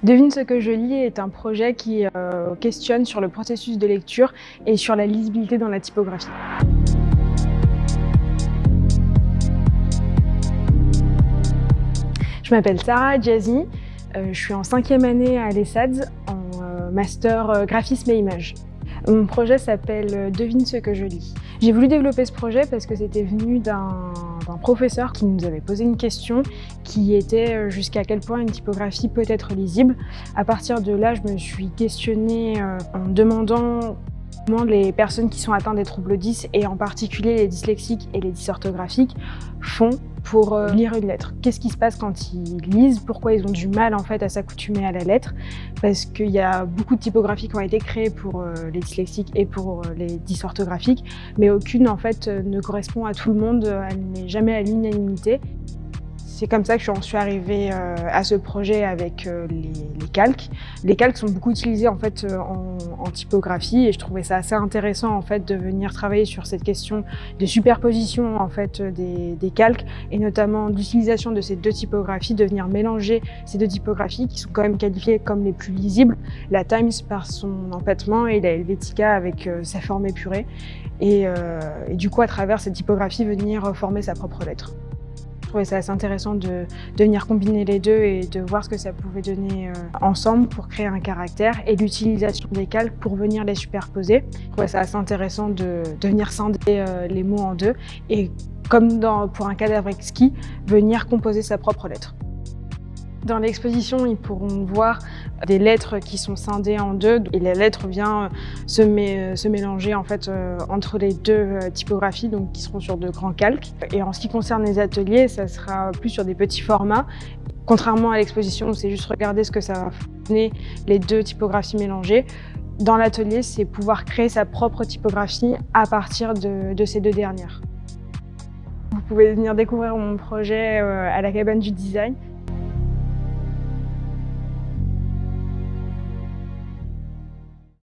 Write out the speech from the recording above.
Devine ce que je lis est un projet qui questionne sur le processus de lecture et sur la lisibilité dans la typographie. Je m'appelle Sarah Djazi, je suis en 5e année à l'ESSADS en master graphisme et images. Mon projet s'appelle Devine ce que je lis. J'ai voulu développer ce projet parce que c'était venu d'un professeur qui nous avait posé une question qui était jusqu'à quel point une typographie peut être lisible. À partir de là, je me suis questionnée en me demandant comment les personnes qui sont atteintes des troubles 10 et en particulier les dyslexiques et les dysorthographiques font pour lire une lettre. Qu'est-ce qui se passe quand ils lisent? Pourquoi ils ont du mal en fait à s'accoutumer à la lettre? Parce qu'il y a beaucoup de typographies qui ont été créées pour les dyslexiques et pour les dysorthographiques, mais aucune en fait ne correspond à tout le monde, elle n'est jamais à l'unanimité. C'est comme ça que je suis arrivée à ce projet avec les calques. Les calques sont beaucoup utilisés en fait en typographie et je trouvais ça assez intéressant en fait de venir travailler sur cette question de superposition en fait des calques et notamment d'utilisation de ces deux typographies, de venir mélanger ces deux typographies qui sont quand même qualifiées comme les plus lisibles, la Times par son empattement et la Helvetica avec sa forme épurée et du coup à travers cette typographie venir former sa propre lettre. Je trouvais ça assez intéressant de venir combiner les deux et de voir ce que ça pouvait donner ensemble pour créer un caractère et l'utilisation des calques pour venir les superposer. Je trouvais ça assez intéressant de venir scinder les mots en deux et comme pour un cadavre exquis, venir composer sa propre lettre. Dans l'exposition, ils pourront voir des lettres qui sont scindées en deux et la lettre vient se mélanger en fait entre les deux typographies donc qui seront sur de grands calques. Et en ce qui concerne les ateliers, ça sera plus sur des petits formats. Contrairement à l'exposition où c'est juste regarder ce que ça va donner les deux typographies mélangées. Dans l'atelier, c'est pouvoir créer sa propre typographie à partir de ces deux dernières. Vous pouvez venir découvrir mon projet à la Cabane du Design.